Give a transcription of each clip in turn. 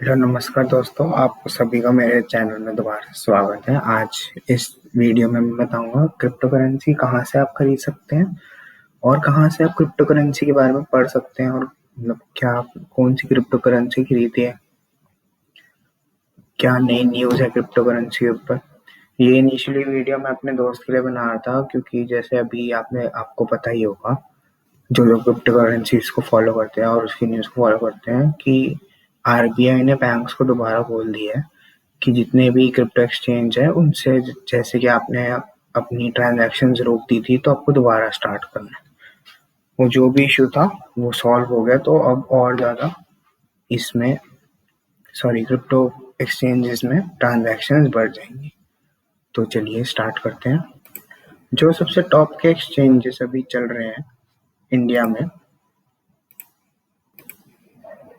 Hello नमस्कार दोस्तों, आपको सभी का मेरे चैनल में दोबारा स्वागत है। आज इस वीडियो में मैं बताऊंगा क्रिप्टो करेंसी कहाँ से आप खरीद सकते हैं और कहाँ से आप क्रिप्टो करेंसी के बारे में पढ़ सकते हैं और मतलब क्या आप कौन सी क्रिप्टो करेंसी खरीदी है, क्या नई न्यूज़ है क्रिप्टो करेंसी के ऊपर। ये इनिशियली वीडियो मैं अपने दोस्त के लिए बना रहा था क्योंकि जैसे अभी आपको पता ही होगा, जो लोग क्रिप्टो करेंसीज को फॉलो करते हैं और उसकी न्यूज़ को फॉलो करते हैं कि आरबीआई ने बैंक्स को दोबारा बोल दिया है कि जितने भी क्रिप्टो एक्सचेंज है उनसे जैसे कि आपने अपनी ट्रांजैक्शंस रोक दी थी तो आपको दोबारा स्टार्ट करना है। वो जो भी इशू था वो सॉल्व हो गया, तो अब और ज़्यादा इसमें क्रिप्टो एक्सचेंजेस में ट्रांजैक्शंस बढ़ जाएंगी। तो चलिए स्टार्ट करते हैं। जो सबसे टॉप के एक्सचेंजेस अभी चल रहे हैं इंडिया में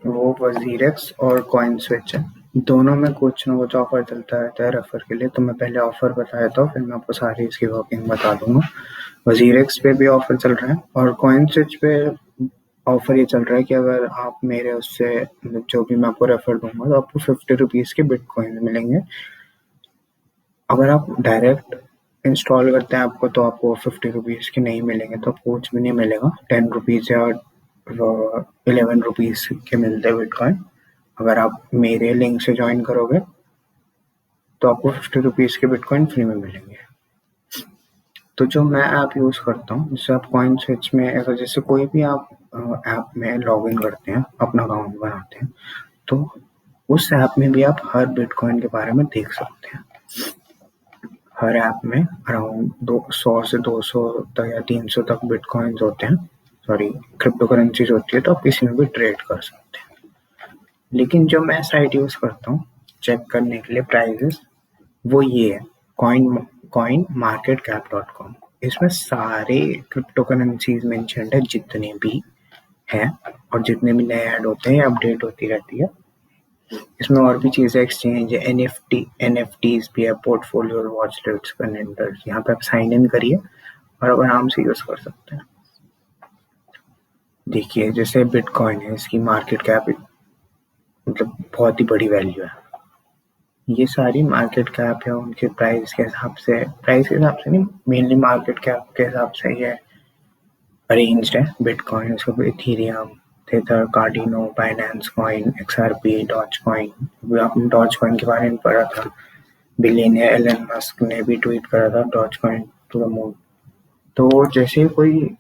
वो वजीरेक्स और कॉइन स्विच है। दोनों में कुछ ना कुछ ऑफर चलता रहता है रेफर के लिए, तो मैं पहले ऑफर बता देता हूँ, फिर मैं आपको सारी इसकी वर्किंग बता दूंगा। वजीरेक्स पे भी ऑफर चल रहा है और कॉइन स्विच पे ऑफर ये चल रहा है कि अगर आप मेरे उससे मतलब जो भी मैं आपको रेफर दूंगा तो आपको 50 रुपीज़ के बिटकॉइन मिलेंगे। अगर आप डायरेक्ट इंस्टॉल करते हैं आपको तो आपको 50 रुपीज़ के नहीं मिलेंगे, तो आपको कुछ भी नहीं मिलेगा। 10 रुपीज़ या 11 रुपीज़ के मिलते हैं बिटकॉइन। अगर आप मेरे लिंक से ज्वाइन करोगे तो आपको 50 रुपीज़ के बिटकॉइन फ्री में मिलेंगे। तो जो मैं ऐप यूज़ करता हूँ, जैसे आप कॉइन स्विच में अगर जैसे कोई भी आप ऐप में लॉग इन करते हैं, अपना अकाउंट बनाते हैं, तो उस ऐप में भी आप हर बिटकॉइन के बारे में देख सकते हैं। हर ऐप में अराउंड 100 से 200 तक या 300 तक बिटकॉइंस होते हैं, क्रिप्टो करेंसीज होती है, तो आप किसी में भी ट्रेड कर सकते हैं। लेकिन जो मैं साइट यूज़ करता हूँ चेक करने के लिए प्राइजेस, वो ये है coinmarketcap.com। इसमें सारे क्रिप्टो करेंसीज मेंशन्ड है जितने भी हैं, और जितने भी नए ऐड होते हैं अपडेट होती रहती है। इसमें और भी चीज़ें एक्सचेंज है, एनएफटीज भी है, पोर्टफोलियो वॉच लिस्ट कैलेंडर्स। यहाँ पे आप साइन इन करिए और अब आराम से यूज़ कर सकते हैं। देखिए जैसे बिटकॉइन है, इसकी मार्केट कैप मतलब बहुत ही बड़ी वैल्यू है। ये सारी मार्केट कैप है, उनके प्राइस के हिसाब से नहीं, मेनली मार्केट कैप के हिसाब से ये अरेंज्ड है। बिटकॉइन, उसके ऊपर Ethereum, Tether, Cardano, Binance coin, XRP, Dogecoin. आपने डॉज कॉइन के बारे में पढ़ा था, बिलियनियर एलन मस्क ने भी ट्वीट करा था Dogecoin to the moon. तो जैसे कोई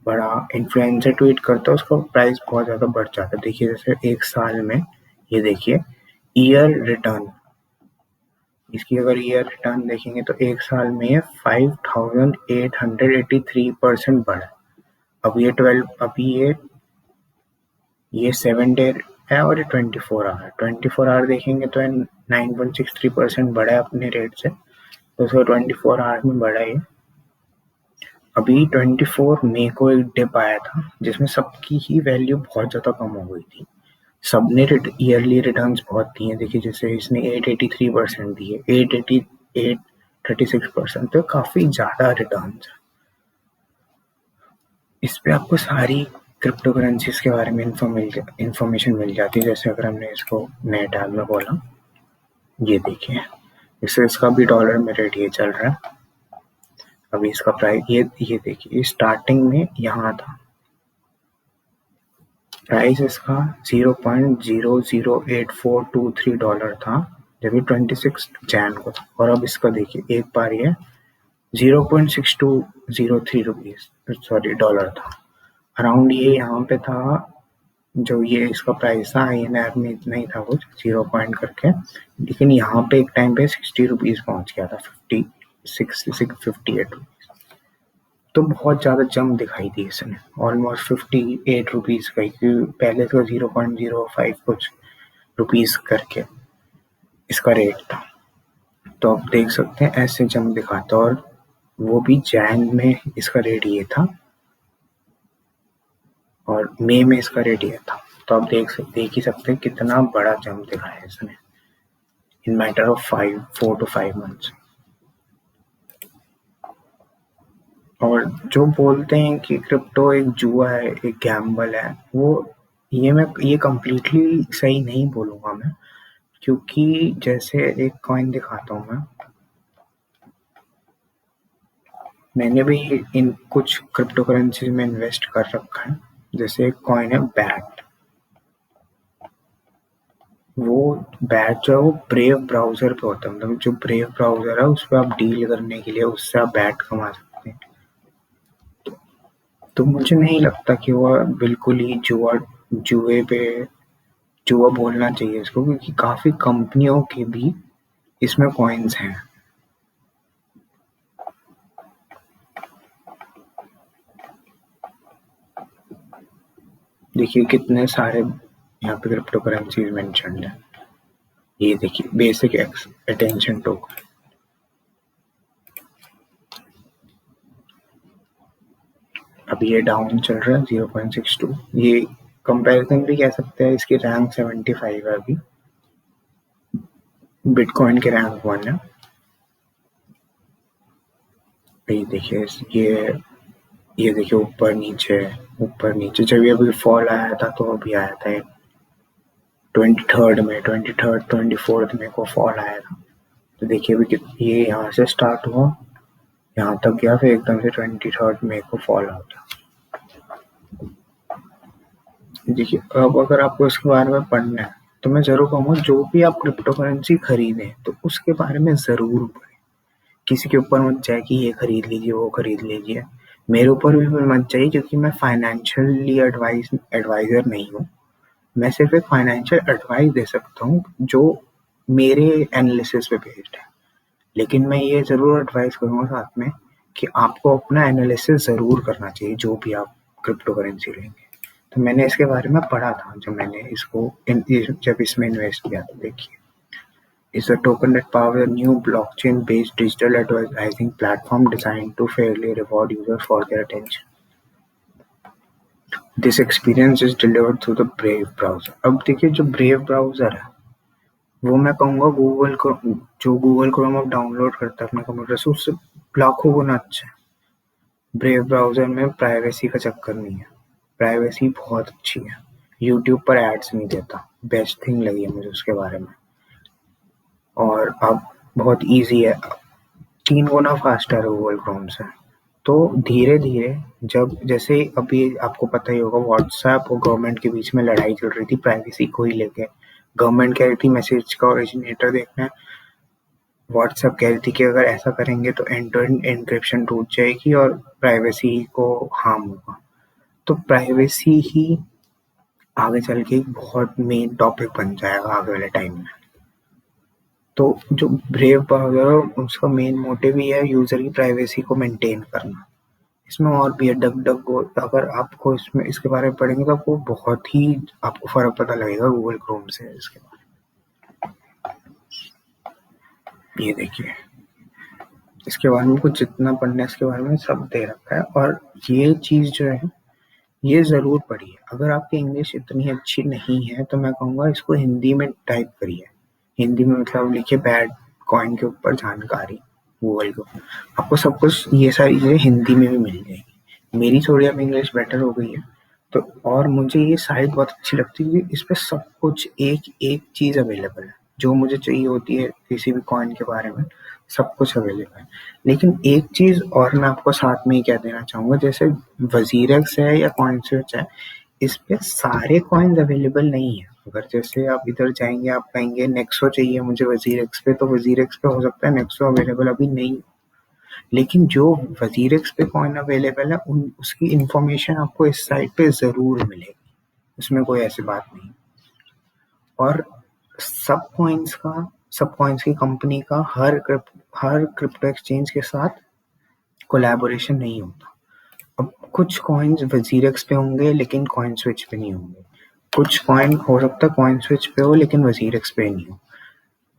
बड़ा इन्फ्लुएंसर ट्वीट करता है उसका प्राइस बहुत ज़्यादा बढ़ जाता है। देखिए जैसे एक साल में, ये देखिए ईयर रिटर्न, इसकी अगर ईयर रिटर्न देखेंगे तो एक साल में ये 5883% बढ़ा। अब ये 7 डे है और ये 24 आवर देखेंगे तो 9.63% बढ़ा है अपने रेट से, तो उसका 24 आवर में बढ़ा है। अभी 24 मई को एक डिप आया था जिसमें सबकी ही वैल्यू बहुत ज़्यादा कम हो गई थी। सबने ईयरली रिटर्न्स बहुत दिए। देखिए जैसे इसने 883% दिए, 836%, तो काफ़ी ज़्यादा रिटर्न्स है। इस पे आपको सारी क्रिप्टो करेंसीज के बारे में इंफॉर्मेशन मिल जाती है। जैसे अगर हमने इसको नए टैब में खोला, ये देखिए इससे इसका भी डॉलर में रेट ये चल रहा है। अभी इसका प्राइस ये देखिए, स्टार्टिंग में यहाँ था प्राइस इसका $0.008423 था जब ये 26 जैन को था, और अब इसका देखिए एक बार ये 0.6203 डॉलर था। अराउंड ये यहाँ पे था, जो ये इसका प्राइस था INR में इतना ही था कुछ 0 पॉइंट करके, लेकिन यहाँ पे एक टाइम पे 60 रुपीज़ पहुँच गया था, 58 रुपीज़। तो बहुत ज़्यादा जंप दिखाई दी इसने, ऑलमोस्ट 58 रुपीज़ का, क्योंकि पहले तो 0.05 कुछ रुपीज़ करके इसका रेट था। तो आप देख सकते हैं ऐसे जंप दिखाता, और वो भी जैन में इसका रेट ये था और मई में इसका रेट ये था। तो आप देख ही सकते हैं कितना बड़ा जंप दिखाया इसने इन मैटर ऑफ 4 to 5 मंथ्स। और जो बोलते हैं कि क्रिप्टो एक जुआ है, एक गैम्बल है, वो ये कंप्लीटली सही नहीं बोलूँगा मैं, क्योंकि जैसे एक कॉइन दिखाता हूँ मैंने भी इन कुछ क्रिप्टो करेंसीज में इन्वेस्ट कर रखा है। जैसे एक कॉइन है बैट, वो बैट जो है वो ब्रेव ब्राउज़र पे होता है, मतलब जो ब्रेव ब्राउज़र है उस पे आप डील करने के लिए उससे आप बैट कमा सकते हैं। तो मुझे नहीं लगता कि वो बिल्कुल ही जुआ बोलना चाहिए इसको, क्योंकि काफ़ी कंपनियों के भी इसमें कॉइन्स हैं। देखिए कितने सारे यहाँ पे क्रिप्टो करेंसीज मेंशन्ड है। ये देखिए बेसिक अटेंशन टोकन, अभी ये डाउन चल रहा है 0.62। ये कंपैरिजन भी कह सकते हैं, इसकी रैंक 75 है अभी, बिटकॉइन के रैंक 1 है। ये देखिए ये देखिए ऊपर नीचे जब ये अभी फॉल आया था तो अभी आया था 23rd 24th में को फॉल आया था। तो देखिए अभी ये यहाँ से स्टार्ट हुआ, यहाँ तक गया, फिर एकदम से 23rd मई को फॉल आ गया। देखिए अब अगर आपको इसके बारे में पढ़ना है तो मैं जरूर कहूँगा जो भी आप क्रिप्टो करेंसी खरीदें तो उसके बारे में जरूर पढ़ें। किसी के ऊपर मत जाए कि ये खरीद लीजिए वो खरीद लीजिए। मेरे ऊपर भी मत जाइए, क्योंकि मैं फाइनेंशियली एडवाइजर नहीं हूँ। मैं सिर्फ एक फाइनेंशियल एडवाइस दे सकता हूँ जो मेरे एनालिसिस पे बेस्ड है। लेकिन मैं ये ज़रूर एडवाइस करूँगा साथ में कि आपको अपना एनालिसिस ज़रूर करना चाहिए जो भी आप क्रिप्टो करेंसी लेंगे। तो मैंने इसके बारे में पढ़ा था जब मैंने जब इसमें इन्वेस्ट किया था। देखिए, is a token that powers a new blockchain-based digital advertising platform designed to fairly reward users for their attention. This experience is delivered through the Brave browser. अब देखिए जो Brave browser है वो मैं कहूँगा जो गूगल क्रोम आप download करते हैं अपने कंप्यूटर से उससे लाखों गुना अच्छा है। ब्रेव ब्राउज़र में प्राइवेसी का चक्कर नहीं है, प्राइवेसी बहुत अच्छी है, यूट्यूब पर एड्स नहीं देता, बेस्ट थिंग लगी है मुझे उसके बारे में। और अब बहुत ईजी है, 3 गुना फास्टर है गूगल क्रोम से। तो धीरे-धीरे जब जैसे अभी आपको पता ही होगा व्हाट्सएप और गवर्नमेंट के बीच में लड़ाई चल रही थी प्राइवेसी को ही लेके। गवर्नमेंट कह रही थी मैसेज का ओरिजिनेटर देखना है, व्हाट्सएप कह रही थी कि अगर ऐसा करेंगे तो एंड टू एंड एन्क्रिप्शन टूट जाएगी और प्राइवेसी को हार्म होगा। तो प्राइवेसी ही आगे चल के एक बहुत मेन टॉपिक बन जाएगा आगे वाले टाइम में। तो जो ब्रेव ब्राउज़र है उसका मेन मोटिव ही है यूज़र की प्राइवेसी को मेंटेन करना। इसमें और भी है डक अगर आपको इसके बारे में पढ़ेंगे तो आपको बहुत ही आपको फ़र्क पता लगेगा गूगल क्रोम से इसके बारे में। ये देखिए इसके बारे में कुछ जितना पढ़ना है इसके बारे में सब दे रखा है, और ये चीज़ जो है ये ज़रूर पढ़िए। अगर आपकी इंग्लिश इतनी अच्छी नहीं है तो मैं कहूँगा इसको हिंदी में टाइप करिए। हिंदी में मतलब लिखिए बैट कॉइन के ऊपर जानकारी गूगल को, आपको सब कुछ ये सारी चीज़ें हिंदी में भी मिल जाएगी। मेरी थोड़ी अब इंग्लिश बेटर हो गई है तो, और मुझे ये साइट बहुत अच्छी लगती है क्योंकि इस पे सब कुछ एक चीज़ अवेलेबल है जो मुझे चाहिए होती है किसी भी कॉइन के बारे में, सब कुछ अवेलेबल है। लेकिन एक चीज़ और मैं आपको साथ में ही कह देना चाहूँगा, जैसे वज़ीरक्स है या कॉइनस्विच है, इस पे सारे कॉइन्स अवेलेबल नहीं है। अगर जैसे आप इधर जाएंगे आप कहेंगे नेक्सो चाहिए मुझे वज़ीरक्स पे, तो वज़ीरक्स पे हो सकता है नेक्सो अवेलेबल अभी नहीं, लेकिन जो वज़ीरक्स पे कॉइन अवेलेबल है उसकी इंफॉर्मेशन आपको इस साइट पे ज़रूर मिलेगी, उसमें कोई ऐसी बात नहीं। और सब कॉइन्स की कंपनी का हर क्रिप्टो एक्सचेंज के साथ कोलैबोरेशन नहीं होता। अब कुछ कॉइन्स वज़ीरक्स पे होंगे लेकिन कॉइन स्विच पे नहीं होंगे, कुछ कॉइन हो सकता है कॉइन स्विच पे हो लेकिन वज़ीरक्स पे नहीं हो।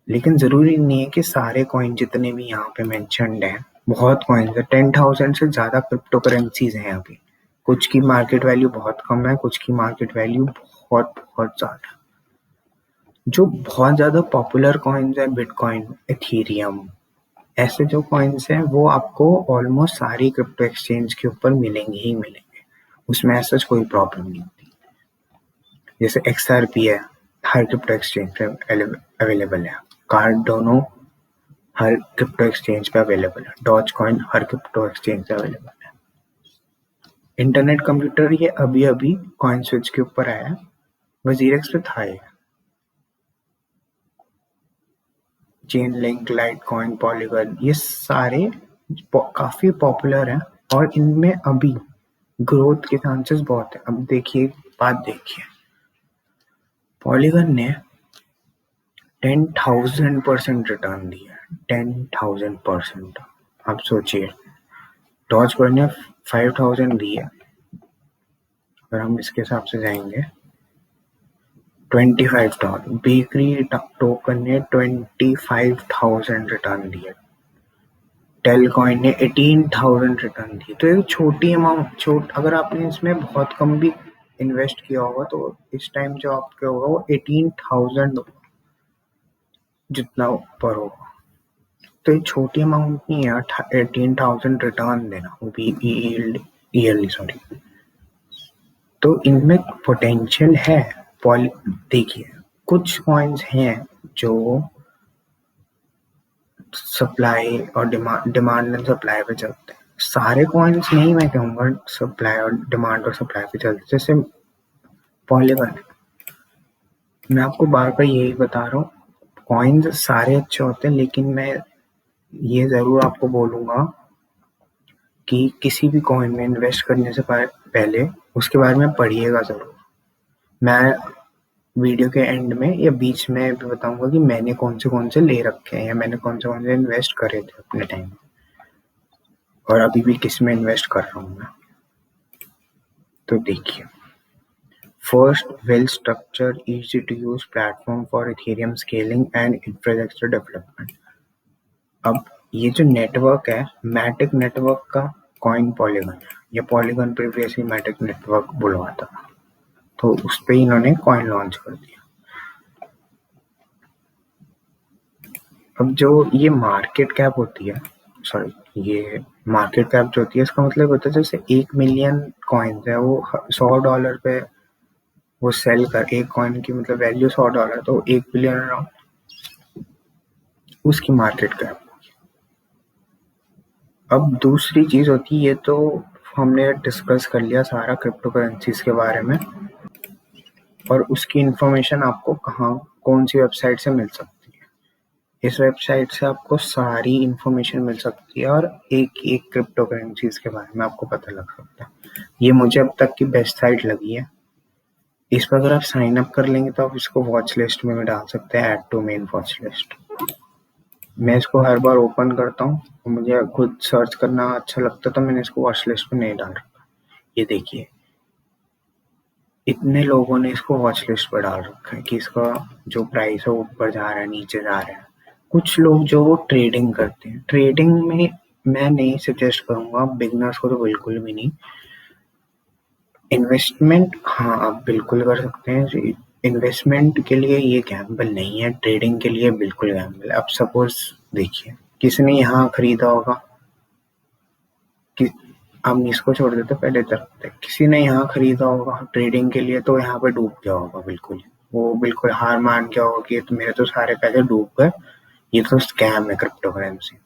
लेकिन ज़रूरी नहीं है कि सारे कॉइन जितने भी यहाँ पे मेंशन्ड हैं, बहुत कॉइन्स है, 10,000 से ज़्यादा क्रिप्टो करेंसीज हैं अभी। कुछ की मार्केट वैल्यू बहुत कम है, कुछ की मार्केट वैल्यू बहुत ज़्यादा। जो बहुत ज़्यादा पॉपुलर कॉइन्स है बिटकॉइन, इथेरियम, ऐसे जो कॉइन्स हैं वो आपको ऑलमोस्ट सारी क्रिप्टो एक्सचेंज के ऊपर मिलेंगे ही मिलेंगे, उसमें ऐसा कोई प्रॉब्लम नहीं होती। जैसे XRP है, हर क्रिप्टो एक्सचेंज पे अवेलेबल है। कार्डोनो हर क्रिप्टो एक्सचेंज पे अवेलेबल है। डॉज कॉइन हर क्रिप्टो एक्सचेंज पे अवेलेबल है। इंटरनेट कंप्यूटर ये अभी अभी कॉइन स्विच के ऊपर आया है, वजीरेक्स पे था ये। Chain link, light coin, polygon, ये सारे काफी पॉपुलर हैं और इनमें अभी ग्रोथ के चांसेस बहुत है। अब देखिए, बात देखिए, पॉलीगन ने 10,000% रिटर्न दिया है। 10,000%। आप सोचिए, डॉज कॉइन ने 5,000 दी है। अगर हम इसके हिसाब से जाएंगे, 25,000। बेकरी टोकन ने 25,000 रिटर्न दिया। टेलकॉइन ने 18,000 रिटर्न दी। तो ये छोटी अमाउंट, अगर आपने इसमें बहुत कम भी इन्वेस्ट किया होगा तो इस टाइम जो आपके होगा वो 18,000 जितना ऊपर होगा। तो ये छोटी अमाउंट नहीं है 18,000 रिटर्न देना, वो भी ईयरली, सॉरी। तो इनमें पोटेंशियल है। देखिए, कुछ कॉइन्स हैं जो सप्लाई और डिमांड एंड सप्लाई पे चलते हैं। सारे कॉइन्स नहीं मैं कहूँगा सप्लाई और डिमांड और सप्लाई पे चलते। जैसे पॉलीगन, मैं आपको बार बार यही बता रहा हूँ, कॉइन्स सारे अच्छे होते हैं, लेकिन मैं ये ज़रूर आपको बोलूँगा कि किसी भी कॉइन में इन्वेस्ट करने से पहले उसके बारे में पढ़िएगा ज़रूर। मैं वीडियो के एंड में या बीच में भी बताऊंगा कि मैंने कौन से ले रखे हैं या मैंने कौन से इन्वेस्ट करे थे अपने टाइम में, और अभी भी किस में इन्वेस्ट कर रहा हूँ मैं। तो देखिए, first, well structured, easy to use platform for Ethereum scaling and infrastructure development. अब ये जो नेटवर्क है, मैटिक नेटवर्क का कॉइन पॉलीगन है। ये पॉलीगन प्रीवियसली मैटिक नेटवर्क बुलवाता था, तो उस पर इन्होंने कॉइन लॉन्च कर दिया। अब जो ये मार्केट कैप होती है, ये मार्केट कैप जो होती है, इसका मतलब होता है जैसे 1 मिलियन कॉइन्स है, वो $100 पे वो सेल कर, एक कॉइन की मतलब वैल्यू $100, तो 1 बिलियन अराउंड उसकी मार्केट कैप। अब दूसरी चीज होती है, ये तो हमने डिस्कस कर लिया सारा क्रिप्टो करेंसीज के बारे में, और उसकी इंफॉर्मेशन आपको कौन सी वेबसाइट से मिल सकती है। इस वेबसाइट से आपको सारी इंफॉर्मेशन मिल सकती है और एक क्रिप्टो करेंसीज के बारे में आपको पता लग सकता है। ये मुझे अब तक की बेस्ट साइट लगी है। इस पर अगर आप साइन अप कर लेंगे तो आप इसको वॉच लिस्ट में भी डाल सकते हैं, add to main watch list. मैं इसको हर बार ओपन करता हूँ, मुझे खुद सर्च करना अच्छा लगता है, तो मैंने इसको वॉच लिस्ट में नहीं डाल रखा। ये देखिए, इतने लोगों ने इसको वॉच लिस्ट पर डाल रखा है कि इसका जो प्राइस है ऊपर जा रहा है, नीचे जा रहा है। कुछ लोग जो वो ट्रेडिंग करते हैं, ट्रेडिंग में मैं नहीं सजेस्ट करूंगा, बिगनर्स को तो बिल्कुल भी नहीं। इन्वेस्टमेंट हाँ आप बिल्कुल कर सकते हैं, इन्वेस्टमेंट के लिए ये गैम्बल नहीं है, ट्रेडिंग के लिए बिल्कुल गैम्बल है। अब सपोज देखिए, किसी ने यहाँ खरीदा होगा कि हम इसको छोड़ देते पहले तक, किसी ने यहाँ खरीदा होगा ट्रेडिंग के लिए, तो यहाँ पे डूब गया होगा बिल्कुल, वो बिल्कुल हार मान गया होगा कि तो मेरे तो सारे पैसे डूब गए, ये तो स्कैम है क्रिप्टो करेंसी।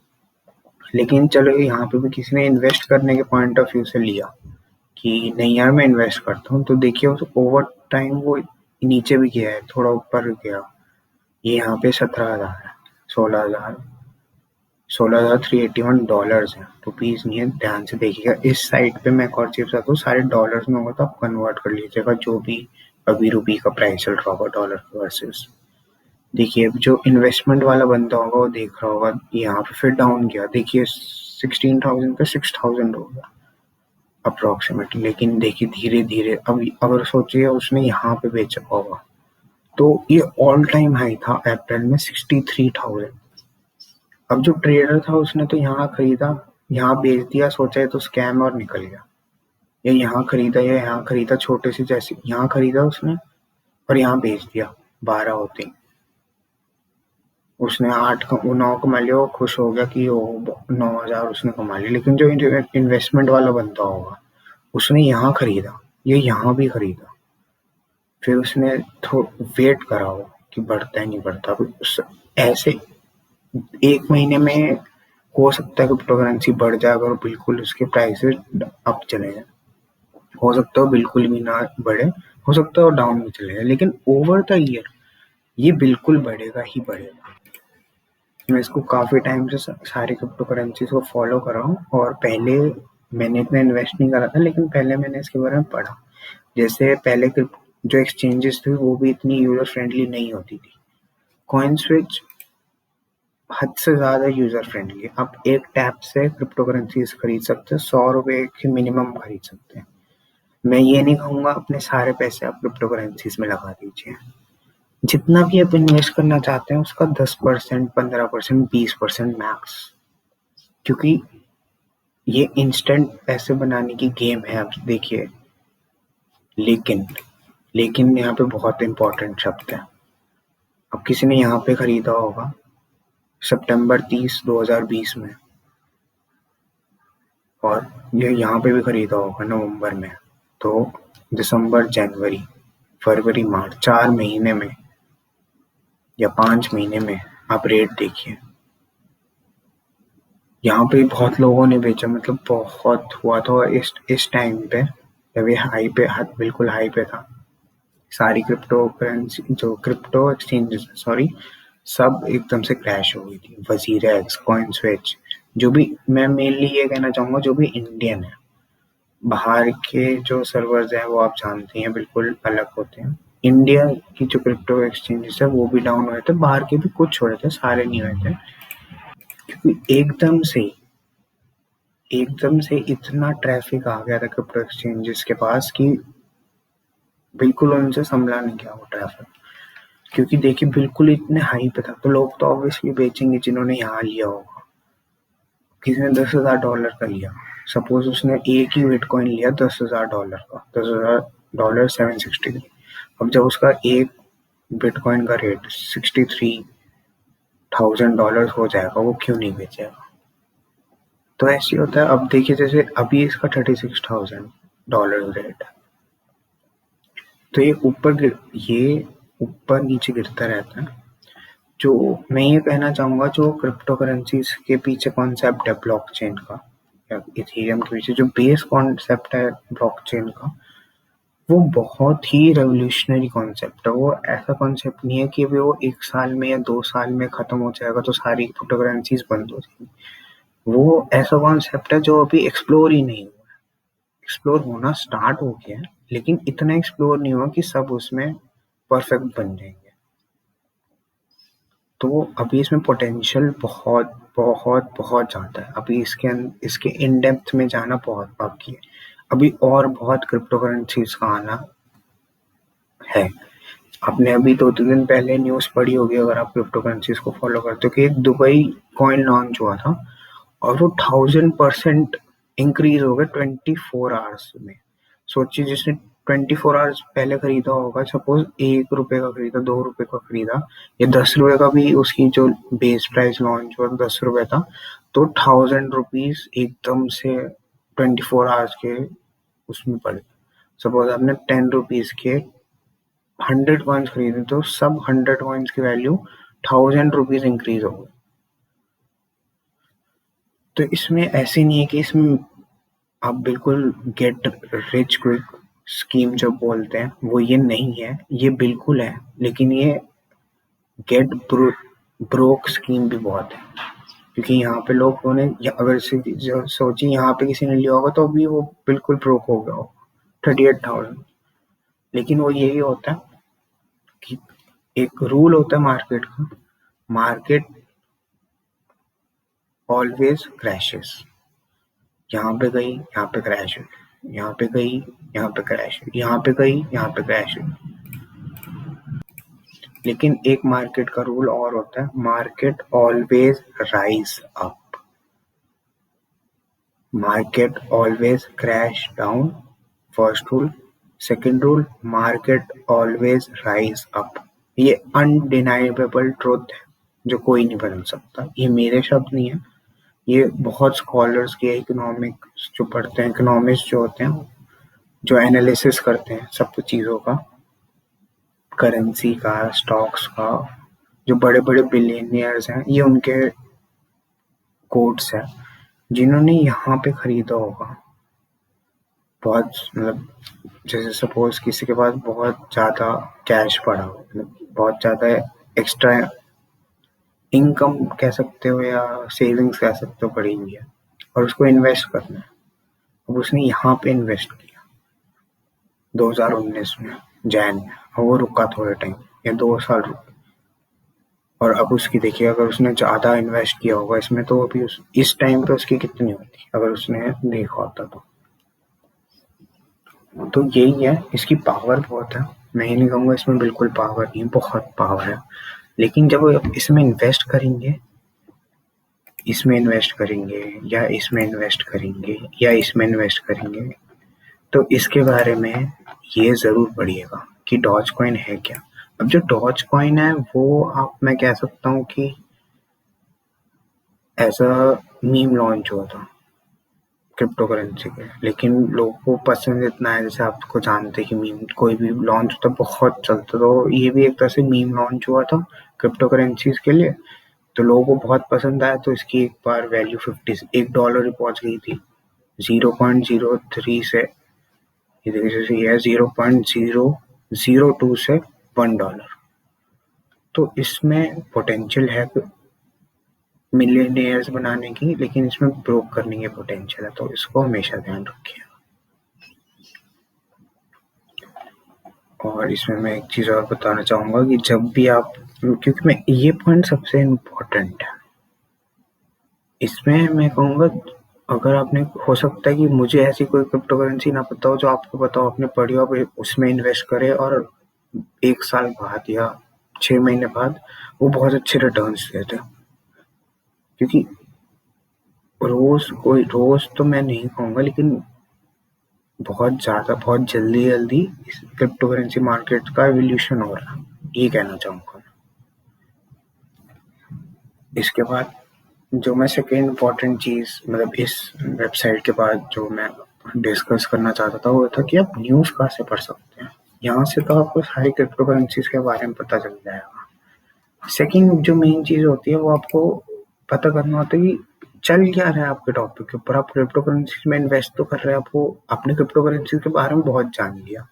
लेकिन चलो यहाँ पे भी किसी ने इन्वेस्ट करने के पॉइंट ऑफ व्यू से लिया कि नहीं यार मैं इन्वेस्ट करता हूँ, तो देखिए ओवर टाइम वो नीचे भी गया है, थोड़ा ऊपर गया। ये यहाँ पे 17,000 है, 16,381 है, रुपीज नहीं है। ध्यान से देखिएगा, इस साइड पे मैं एक और चीज बताता हूँ, सारे डॉलर्स में होगा तो आप कन्वर्ट कर लीजिएगा, जो भी अभी रुपी का प्राइस चल रहा होगा डॉलर वर्सेस। देखिए, जो इन्वेस्टमेंट वाला बंदा होगा वो देख रहा होगा यहाँ पे फिर डाउन गया, देखिए 16,000 पे 6,000 हो गया अप्रोक्सीमेटली। लेकिन देखिए धीरे धीरे, अभी अगर सोचिए उसने यहाँ पे बेचा होगा तो ये ऑल टाइम हाई था अप्रैल में 63,000। अब जो ट्रेडर था उसने तो यहाँ खरीदा, यहाँ बेच दिया, सोचा है तो स्कैम, और निकल गया। या यहाँ खरीदा छोटे से, जैसे यहाँ खरीदा उसने और यहाँ बेच दिया 12 होते ही, उसने 9 कमा लिया, वो खुश हो गया कि 9,000 उसने कमा लिया। लेकिन जो इन्वेस्टमेंट वाला बनता होगा उसने यहाँ खरीदा, ये यहाँ भी खरीदा, फिर उसने वेट करा हो कि बढ़ता है नहीं बढ़ता, ऐसे 1 महीने में हो सकता है क्रिप्टो करेंसी बढ़ जाए अगर बिल्कुल उसके प्राइसेस अप चले जाए, हो सकता है बिल्कुल भी ना बढ़े, हो सकता है वो डाउन में चले जाए, लेकिन ओवर द ईयर ये बिल्कुल बढ़ेगा ही बढ़ेगा। मैं इसको काफ़ी टाइम से सारी क्रिप्टो करेंसीज को फॉलो कर रहा हूँ, और पहले मैंने इतना इन्वेस्ट नहीं करा था, लेकिन पहले मैंने इसके बारे में पढ़ा। जैसे पहले जो एक्सचेंजेस थे वो भी इतनी यूजर फ्रेंडली नहीं होती थी। कॉइन स्विच हद से ज़्यादा यूजर फ्रेंडली है। आप एक टैप से क्रिप्टो करेंसीज खरीद सकते हैं, 100 रुपये के मिनिमम खरीद सकते हैं। मैं ये नहीं कहूँगा अपने सारे पैसे आप क्रिप्टो करेंसीज में लगा दीजिए। जितना भी आप इन्वेस्ट करना चाहते हैं उसका 10%, 15%, 20% मैक्स, क्योंकि ये इंस्टेंट पैसे बनाने की गेम है। आप देखिए, लेकिन लेकिन यहाँ पे बहुत इंपॉर्टेंट शब्द है। अब किसी ने यहाँ पे खरीदा होगा सितंबर 30, 2020 में, और ये यहाँ पे भी खरीदा होगा नवंबर में, तो दिसंबर, जनवरी, फरवरी, मार्च, 4 महीने में या 5 महीने में आप रेट देखिए। यहाँ पे बहुत लोगों ने बेचा, मतलब बहुत हुआ था इस टाइम पे जब ये हाई पे, बिल्कुल हाई पे था। सारी क्रिप्टो करेंसी, जो क्रिप्टो एक्सचेंजेस, सॉरी, सब एकदम से क्रैश हो गई थी। वजीरेक्स, कॉइन स्विच, जो भी, मैं मेनली ये कहना चाहूँगा जो भी इंडियन है, बाहर के जो सर्वर्स हैं वो आप जानते हैं बिल्कुल अलग होते हैं। इंडिया की जो क्रिप्टो एक्सचेंजेस है वो भी डाउन हुए थे, बाहर के भी कुछ हुए थे, सारे नहीं हुए थे, क्योंकि एकदम से इतना ट्रैफिक आ गया था क्रिप्टो एक्सचेंजेस के पास कि बिल्कुल उनसे संभला नहीं गया वो ट्रैफिक। क्योंकि देखिए बिल्कुल इतने हाई पे था, तो लोग तो ऑब्वियसली बेचेंगे जिन्होंने यहाँ लिया होगा। किसी ने $10,000 का लिया, सपोज उसने एक ही बिटकॉइन लिया $10,000 का, $10,000, 763। अब जब उसका एक बिटकॉइन का रेट $63,000 हो जाएगा, वो क्यों नहीं बेचेगा? तो ऐसे होता है। अब देखिए जैसे अभी इसका $36,000 रेट है, तो ये ऊपर नीचे गिरता रहता है। जो मैं ये कहना चाहूँगा, जो क्रिप्टो करेंसीज के पीछे कॉन्सेप्ट है ब्लॉकचेन का, या इथेरियम के पीछे जो बेस कॉन्सेप्ट है ब्लॉकचेन का, वो बहुत ही रेवोल्यूशनरी कॉन्सेप्ट है। वो ऐसा कॉन्सेप्ट नहीं है कि वो 1 साल में या 2 साल में खत्म हो जाएगा तो सारी क्रिप्टो करेंसीज बंद हो जाएंगी। वो ऐसा कॉन्सेप्ट है जो अभी एक्सप्लोर ही नहीं हुआ है। एक्सप्लोर होना स्टार्ट हो गया है, लेकिन इतना एक्सप्लोर नहीं हुआ कि सब उसमें परफेक्ट बन जाएंगे। तो अभी इसमें पोटेंशियल बहुत बहुत बहुत ज़्यादा है। अभी इसके इन डेप्थ में जाना बहुत बाकी है। अभी और बहुत क्रिप्टो करेंसीज का आना है। आपने अभी 2-3 दिन पहले न्यूज़ पढ़ी होगी, अगर आप क्रिप्टो करेंसीज को फॉलो करते हो, कि एक दुबई कॉइन लॉन्च हुआ था और वो 1000% इंक्रीज हो गया 24 आवर्स में। सोचिए, जिसने 24 आवर्स पहले खरीदा होगा, सपोज ₹1 का खरीदा, ₹2 का खरीदा, या ₹10 का भी, उसकी जो बेस प्राइस लॉन्च हुआ ₹10 था, तो 1000 रुपीज एकदम से 24 आवर्स के उसमें पड़े। सपोज आपने 10 रुपीज के 100 कॉइन्स खरीदे, तो सब 100 कॉइन्स की वैल्यू 1000 रुपीज इंक्रीज हो गई। तो इसमें ऐसे नहीं है कि इसमें आप बिल्कुल गेट रिच क्विक स्कीम जो बोलते हैं वो ये नहीं है, ये बिल्कुल है, लेकिन ये गेट ब्रोक स्कीम भी बहुत है। क्योंकि यहाँ पे लोगों ने, अगर सोचिए यहाँ पे किसी ने लिया होगा तो अभी वो बिल्कुल ब्रोक हो गया हो, 38,000। लेकिन वो यही होता है कि एक रूल होता है मार्केट का, मार्केट ऑलवेज क्रैशेस। यहाँ पे गई, यहाँ पे क्रैश हुई, यहाँ पे गई, यहाँ पे क्रैश हुई, यहाँ पे गई, यहाँ पे क्रैश हुई। लेकिन एक मार्केट का रूल और होता है, market always rise up, market always crash down, first rule. Second rule, market always rise up. ये अनडिनाइबल ट्रूथ है जो कोई नहीं बदल सकता। ये मेरे शब्द नहीं है, ये बहुत स्कॉलर्स के, इकोनॉमिक्स जो पढ़ते हैं, इकोनॉमिस्ट जो होते हैं, जो एनालिसिस करते हैं सब कुछ चीज़ों का, करेंसी का, स्टॉक्स का, जो बड़े बड़े बिलियनियर्स हैं, ये उनके कोट्स हैं जिन्होंने यहाँ पे खरीदा होगा। बहुत मतलब जैसे सपोज किसी के पास बहुत ज़्यादा कैश पड़ा हो, मतलब बहुत ज़्यादा एक्स्ट्रा इनकम कह सकते हो या सेविंग्स कह सकते हो पड़ी हुई है, और उसको इन्वेस्ट करना है। अब उसने यहाँ पे इन्वेस्ट किया 2019 में जैन में, और वो रुका थोड़े टाइम या 2 साल रुका, और अब उसकी देखिए अगर उसने ज़्यादा इन्वेस्ट किया होगा इसमें, तो अभी इस टाइम पे उसकी कितनी होती अगर उसने देखा होता तो यही है, इसकी पावर बहुत है। मैं ये नहीं कहूँगा इसमें बिल्कुल पावर नहीं, बहुत पावर है। लेकिन जब इसमें इन्वेस्ट करेंगे, इसमें इन्वेस्ट करेंगे या इसमें इन्वेस्ट करेंगे या इसमें इन्वेस्ट करेंगे, तो इसके बारे में ये ज़रूर पढ़िएगा कि डॉज कॉइन है क्या। अब जो डॉज कॉइन है वो मैं कह सकता हूँ कि एज अ मीम लॉन्च हुआ था क्रिप्टो करेंसी के, लेकिन लोगों को पसंद इतना है, जैसे आपको जानते हैं कि मीम कोई भी लॉन्च होता बहुत चलता, तो ये भी एक तरह से मीम लॉन्च हुआ था क्रिप्टो करेंसीज के लिए, तो लोगों को बहुत पसंद आया, तो इसकी एक बार वैल्यू $1 ही पहुंच गई थी 0.03 से, ये देखिए जैसे ये है 0.002 से $1। तो इसमें पोटेंशियल है मिलियनेयर्स बनाने की, लेकिन इसमें ब्रोक करने की पोटेंशियल है, तो इसको हमेशा ध्यान रखिए। और इसमें मैं एक चीज़ और बताना चाहूँगा कि जब भी आप, क्योंकि मैं ये पॉइंट सबसे इम्पोर्टेंट है इसमें, मैं कहूँगा अगर आपने, हो सकता है कि मुझे ऐसी कोई क्रिप्टो करेंसी ना पता हो जो आपको पता हो, आपने पढ़ी हो, आप उसमें इन्वेस्ट करें और 1 साल बाद या 6 महीने बाद वो बहुत अच्छे रिटर्न्स देते हैं। क्योंकि रोज तो मैं नहीं कहूँगा, लेकिन बहुत ज़्यादा बहुत जल्दी इस क्रिप्टो करेंसी मार्केट का एवोल्यूशन हो रहा है, ये कहना चाहूँगा। इसके बाद जो मैं सेकेंड इम्पॉर्टेंट चीज़, मतलब इस वेबसाइट के बाद जो मैं डिस्कस करना चाहता था, वो था कि आप न्यूज़ कहाँ से पढ़ सकते हैं। यहाँ से तो आपको सारी क्रिप्टो करेंसीज के बारे में पता चल जाएगा। सेकेंड जो मेन चीज़ होती है वो आपको पता करना होता है कि चल क्या रहा है आपके टॉपिक के ऊपर। आप क्रिप्टो करेंसी में इन्वेस्ट तो कर रहे हैं, आपको आपने क्रिप्टो करेंसी के बारे में बहुत जान लिया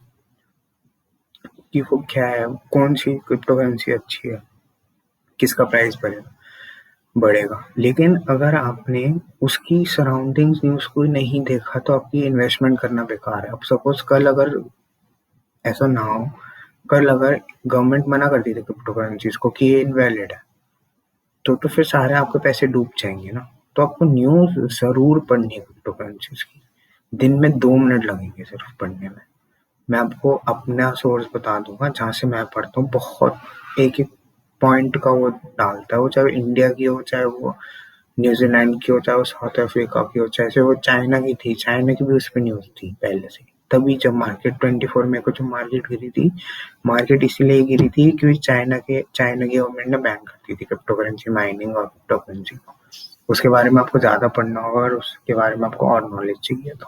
कि वो क्या है, कौन सी क्रिप्टो करेंसी अच्छी है, किसका प्राइस बढ़ेगा। लेकिन अगर आपने उसकी सराउंडिंग्स न्यूज़ को नहीं देखा तो आपकी इन्वेस्टमेंट करना बेकार है। अब सपोज कल अगर ऐसा ना हो, कल अगर गवर्नमेंट मना कर दी थी क्रिप्टो करेंसीज को कि ये इनवैलिड है, तो फिर सारे आपके पैसे डूब जाएंगे ना। तो आपको न्यूज़ ज़रूर पढ़नी है क्रिप्टो करेंसीज की, दिन में 2 मिनट लगेंगे सिर्फ पढ़ने में। मैं आपको अपना सोर्स बता दूंगा जहाँ से मैं पढ़ता हूँ, बहुत एक एक पॉइंट का वो डालता है, वो चाहे इंडिया की हो, चाहे वो न्यूजीलैंड की हो, चाहे वो साउथ अफ्रीका की हो, चाहे वो चाइना की थी, चाइना की भी उस पर न्यूज़ थी पहले से। तभी जब मार्केट 24 में को जब मार्केट गिरी थी, मार्केट इसीलिए गिरी थी क्योंकि चाइना की गवर्नमेंट ने बैन कर दी थी क्रिप्टो करेंसी माइनिंग और क्रिप्टो करेंसी को। उसके बारे में आपको ज़्यादा पढ़ना होगा और उसके बारे में आपको और नॉलेज चाहिए। तो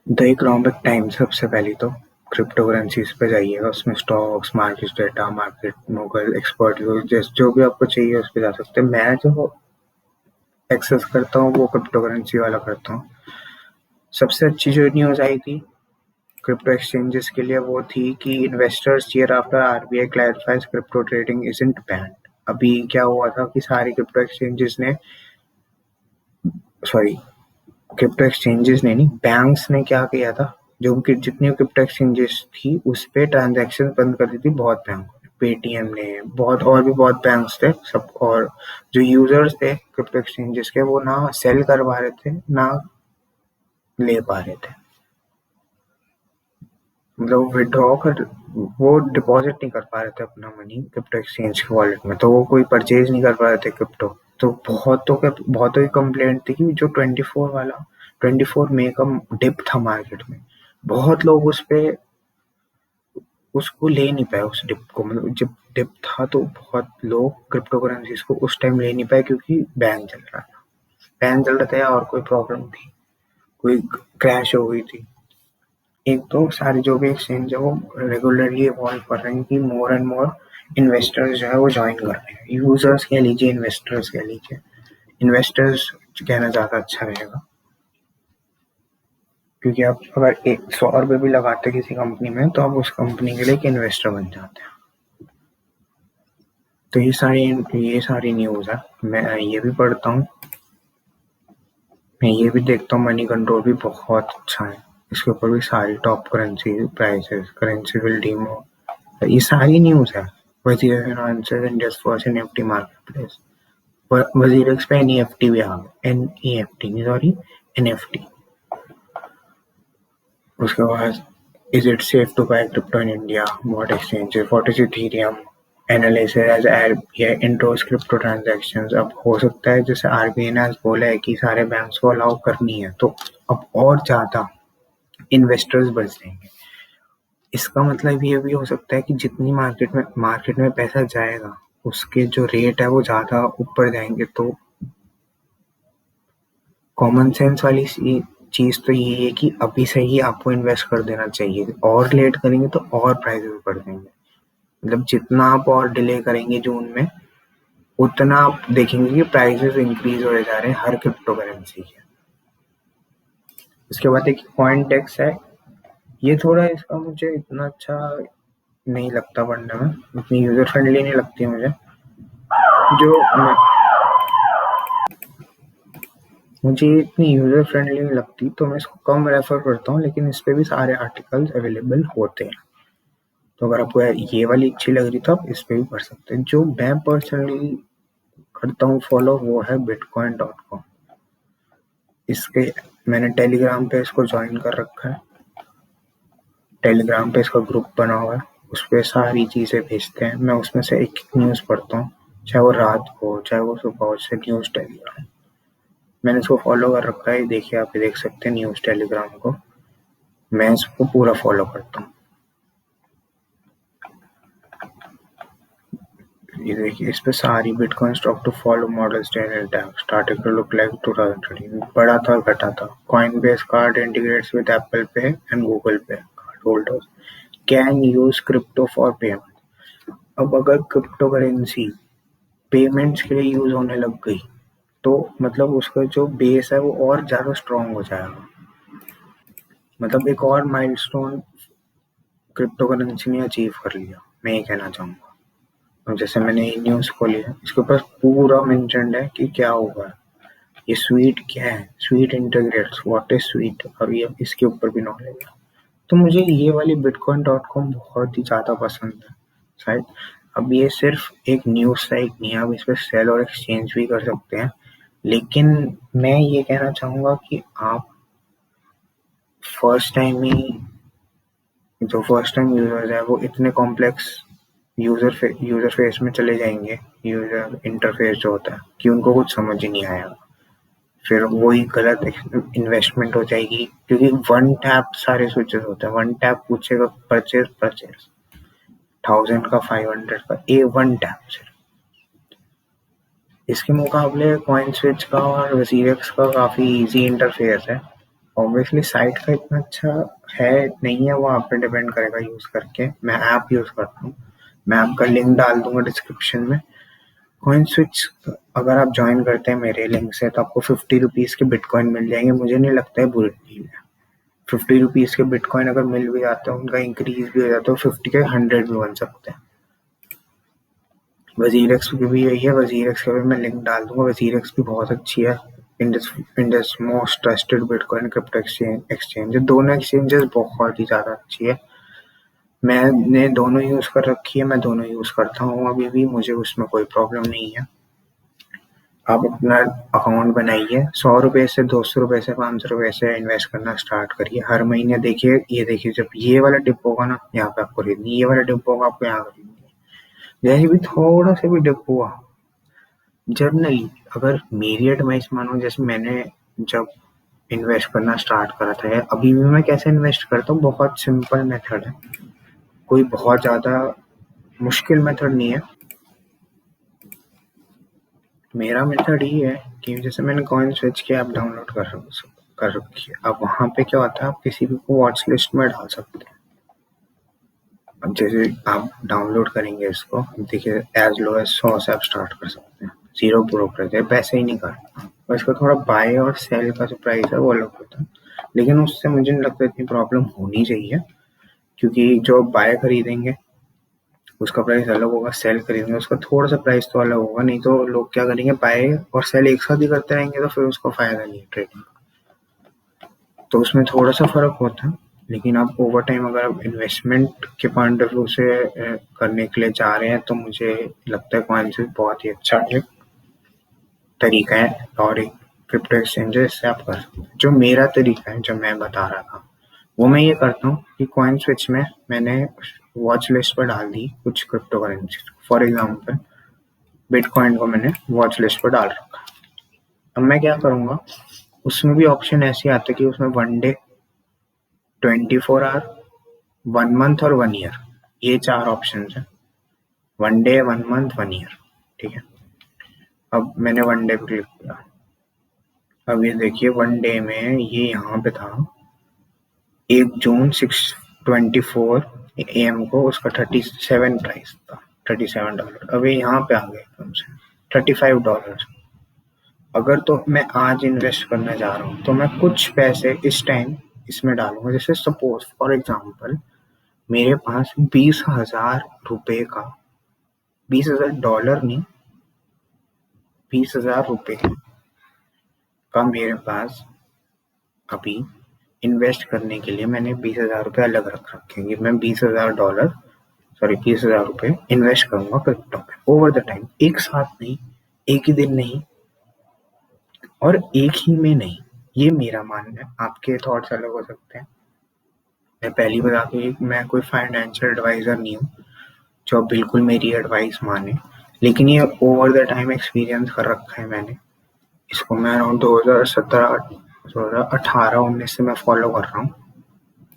द इकोनॉमिक टाइम्स सबसे पहले तो क्रिप्टो करेंसीज पे जाइएगा, उसमें stocks, market data, market mogul, expert जो भी आपको चाहिए उस पर जा सकते हैं। मैं जो एक्सेस करता हूँ वो क्रिप्टो करेंसी वाला करता हूँ। सबसे अच्छी जो न्यूज़ आई थी क्रिप्टो एक्सचेंजेस के लिए वो थी कि investors cheer after RBI clarifies crypto trading isn't banned. अभी क्या हुआ था कि सारी क्रिप्टो एक्सचेंजेस ने, सॉरी क्रिप्टो एक्सचेंजेस ने नहीं, बैंक्स ने क्या किया था, जो उनकी जितनी क्रिप्टो एक्सचेंजेस थी उस पर ट्रांजेक्शन बंद कर दी थी बहुत बैंकों ने, पेटीएम ने, बहुत और भी बहुत बैंक्स थे सब। और जो यूजर्स थे क्रिप्टो एक्सचेंजेस के, वो ना सेल कर पा रहे थे ना ले पा रहे थे, मतलब विड्रॉ कर, वो डिपॉजिट नहीं कर पा रहे थे अपना मनी क्रिप्टो एक्सचेंज के वॉलेट में, तो वो कोई परचेज नहीं कर पा रहे थे क्रिप्टो। तो बहुतों की कंप्लेंट थी कि जो 24 मई का डिप था मार्केट में, बहुत लोग उसको ले नहीं पाए उस डिप को, मतलब जब डिप था तो बहुत लोग क्रिप्टो करेंसीज को उस टाइम ले नहीं पाए क्योंकि बैन चल रहा था या और कोई प्रॉब्लम थी, कोई क्रैश हो गई थी। एक तो सारे जो भी एक्सचेंज है वो रेगुलरली इवॉल्व कर रहे हैं कि मोर एंड मोर इन्वेस्टर्स जो है वो ज्वाइन कर रहे हैं। यूजर्स कह लीजिए, इन्वेस्टर्स कह लीजिए, इन्वेस्टर्स कहना ज़्यादा अच्छा रहेगा, क्योंकि आप अगर 100 रुपये भी लगाते किसी कंपनी में तो आप उस कंपनी के लिए एक इन्वेस्टर बन जाते हैं। तो ये सारी न्यूज़ है, मैं ये भी पढ़ता हूँ, मैं ये भी देखता हूँ। मनी कंट्रोल भी बहुत अच्छा है, इसके ऊपर भी सारी top currency prices, currency will demo, ये सारी न्यूज़ है। Wazir finance India's first NEFT marketplace, WazirX पे एनईएफटी भी आ गया, एनईएफटी नहीं सॉरी एनएफटी। उसके बाद is it safe to buy crypto in India, what exchanges, what is Ethereum, analysis as RBI intros crypto transactions. अब हो सकता है जैसे आरबीआई ने आज बोला है कि सारे बैंक्स को अलाउ करनी है, तो अब और ज़्यादा इन्वेस्टर्स बढ़ जाएंगे। इसका मतलब ये भी हो सकता है कि जितनी मार्केट में पैसा जाएगा उसके जो रेट है वो ज़्यादा ऊपर जाएंगे। तो कॉमन सेंस वाली चीज़ तो ये है कि अभी से ही आपको इन्वेस्ट कर देना चाहिए, और लेट करेंगे तो और प्राइसेस बढ़ जाएंगे। मतलब जितना आप और डिले करेंगे जून में, उतना आप देखेंगे कि प्राइसेस इंक्रीज होते जा रहे हैं हर क्रिप्टो करेंसी के। इसके बाद एक कॉइन टेक्स है, ये थोड़ा इसका मुझे इतना अच्छा नहीं लगता पढ़ने में, इतनी यूजर फ्रेंडली नहीं लगती मुझे। मुझे इतनी यूजर फ्रेंडली नहीं लगती तो मैं इसको कम रेफर करता हूँ, लेकिन इस पे भी सारे आर्टिकल्स अवेलेबल होते हैं। तो अगर आपको ये वाली अच्छी लग रही तो आप इस पे भी पढ़ सकते हैं। जो मैं पर्सनली करता हूँ फॉलो वो है bitcoin.com। इसके मैंने टेलीग्राम पे इसको ज्वाइन कर रखा है, टेलीग्राम पे इसका ग्रुप बना हुआ है, उस पर सारी चीज़ें भेजते हैं। मैं उसमें से एक न्यूज़ पढ़ता हूँ, चाहे वो रात को चाहे वो सुबह हो, जैसे न्यूज़ टेलीग्राम मैंने इसको फॉलो कर रखा है। देखिए आप देख सकते हैं न्यूज़ टेलीग्राम को, मैं इसको पूरा फॉलो करता हूँ। ये देखिए इस पे सारी bitcoin stock to follow model starting to look like 2013, बढ़ा था घटा था। Coinbase card integrates with Apple Pay and Google Pay, cardholders can use crypto for payment. अब अगर क्रिप्टो करेंसी पेमेंट्स के लिए यूज होने लग गई तो मतलब उसका जो बेस है वो और ज़्यादा स्ट्रॉन्ग हो जाएगा। मतलब एक और माइलस्टोन क्रिप्टो करेंसी ने अचीव कर लिया, मैं ये कहना चाहूँगा। अब जैसे मैंने ये न्यूज़ खोली है, इसके ऊपर पूरा मेंशन्ड है कि क्या होगा, ये स्वीट क्या है, sweet integrates, what is sweet, और ये इसके ऊपर भी नॉलेज है। तो मुझे ये वाली bitcoin.com बहुत ही ज़्यादा पसंद है साइट। अब ये सिर्फ एक न्यूज़ साइट नहीं है, आप इस पर सेल और एक्सचेंज भी कर सकते हैं, लेकिन मैं ये कहना चाहूँगा कि आप फर्स्ट टाइम यूजर्स है वो इतने कॉम्प्लेक्स यूजर फेस में चले जाएंगे, यूजर इंटरफेस जो होता है, कि उनको कुछ समझ ही नहीं आएगा। फिर वही गलत इन्वेस्टमेंट हो जाएगी, क्योंकि वन टैप सारे स्विचेस होते हैं। वन टैप पूछेगा परचेज 1000 का 500 का, ए वन टैप से। इसके मुकाबले कॉइन स्विच का और वजीरेक्स का काफ़ी इजी इंटरफेस है। ऑब्वियसली साइट का इतना अच्छा है नहीं है, वो आप पे डिपेंड करेगा यूज़ करके। मैं ऐप यूज़ करता हूँ, मैं ऐप का लिंक डाल दूंगा डिस्क्रिप्शन में। कॉइन स्विच अगर आप ज्वाइन करते हैं मेरे लिंक से तो आपको 50 रुपीज़ के बिटकॉइन मिल जाएंगे। मुझे नहीं लगता है बुरी डील है। 50 रुपीज़ के बिटकॉइन अगर मिल भी जाते हैं, उनका इंक्रीज भी हो जाता है, 50 के 100 भी बन सकते हैं। वजीरेक्स की भी यही है, वजीरेक्स का भी मैं लिंक डाल दूंगा। वजीरेक्स भी बहुत अच्छी है, Indus most trusted bitcoin crypto exchange. दोनों एक्सचेंजेस बहुत ही ज़्यादा अच्छी है, मैंने दोनों यूज़ कर रखी है, मैं दोनों यूज़ करता हूँ अभी भी, मुझे उसमें कोई प्रॉब्लम नहीं है। आप अपना अकाउंट बनाइए, 100 रुपये से 200 रुपये से 500 रुपये से इन्वेस्ट करना स्टार्ट करिए हर महीने। देखिए ये देखिए, जब ये वाला डिप होगा ना, यहाँ पे आपको खरीदनी, ये वाला डिप होगा आपको यहाँ खरीदनी है। जैसे भी थोड़ा सा भी डिप हुआ, जनरली अगर मेरी एडवाइस मानो, जैसे मैंने जब इन्वेस्ट करना स्टार्ट करा था, अभी भी मैं कैसे इन्वेस्ट करता हूँ, बहुत सिंपल मेथड है, कोई बहुत ज़्यादा मुश्किल मेथड नहीं है। मेरा मेथड ये है कि जैसे मैंने कॉइन स्विच की ऐप डाउनलोड कर रहा हूँ, कर रखी है। अब वहाँ पे क्या होता है, आप किसी भी को वॉच लिस्ट में डाल सकते हैं। अब जैसे आप डाउनलोड करेंगे इसको, देखिए एज लो एज 100 से आप स्टार्ट कर सकते हैं, 0 ब्रोकरेज है, पैसे ही नहीं काटना। और इसका थोड़ा बाय और सेल का जो प्राइस है वो अलग होता है, लेकिन उससे मुझे नहीं लगता इतनी प्रॉब्लम होनी चाहिए, क्योंकि जो बाय खरीदेंगे उसका प्राइस अलग होगा, सेल खरीदेंगे उसका थोड़ा सा प्राइस तो अलग होगा। नहीं तो लोग क्या करेंगे, बाय और सेल एक साथ ही करते रहेंगे, तो फिर उसको फायदा नहीं है ट्रेडिंग। तो उसमें थोड़ा सा फर्क होता है, लेकिन आप ओवर टाइम अगर आप इन्वेस्टमेंट के पॉइंट ऑफ व्यू से करने के लिए जा रहे हैं, तो मुझे लगता है कॉइनसिस बहुत ही अच्छा एक तरीका है, और एक क्रिप्टो एक्सचेंज है, इससे आप कर सकते हैं। जो मेरा तरीका है, जो मैं बता रहा था, वो मैं ये करता हूँ कि कॉइन स्विच में मैंने वॉच लिस्ट पर डाल दी कुछ crypto currency. For example bitcoin को मैंने वॉच लिस्ट पर डाल रखा। अब मैं क्या करूँगा, उसमें भी ऑप्शन ऐसे आते कि उसमें 1 डे, 24 आवर, 1 मंथ और 1 ईयर, ये 4 ऑप्शन है। 1 डे, 1 मंथ, 1 ईयर, ठीक है। अब मैंने 1 डे पे क्लिक किया। अब ये देखिए 1 डे में ये यहाँ पे था 1 जून 6:24 AM को, उसका 37 प्राइस था, $37। अब ये यहाँ पे आ गया एकदम से $35। अगर तो मैं आज इन्वेस्ट करना चाह रहा हूँ, तो मैं कुछ पैसे इस टाइम इसमें डालूंगा। जैसे सपोज फॉर एग्जाम्पल मेरे पास 20,000 रुपए का, $20,000 नहीं, $20,000 का मेरे पास अभी इन्वेस्ट करने के लिए मैंने $20,000 अलग रख रखे हैं। मैं $20,000 इन्वेस्ट करूंगा क्रिप्टो में ओवर द टाइम, एक साथ नहीं, एक ही दिन नहीं, और एक ही में नहीं। ये मेरा मानना है, आपके थॉट्स अलग हो सकते हैं। मैं पहली बता दूं, मैं कोई फाइनेंशियल एडवाइजर नहीं हूँ जो बिल्कुल मेरी एडवाइस माने, लेकिन ये ओवर द टाइम एक्सपीरियंस कर रखा है मैंने। इसको मैं अराउंड 2017, 2018-19 से मैं फॉलो कर रहा हूँ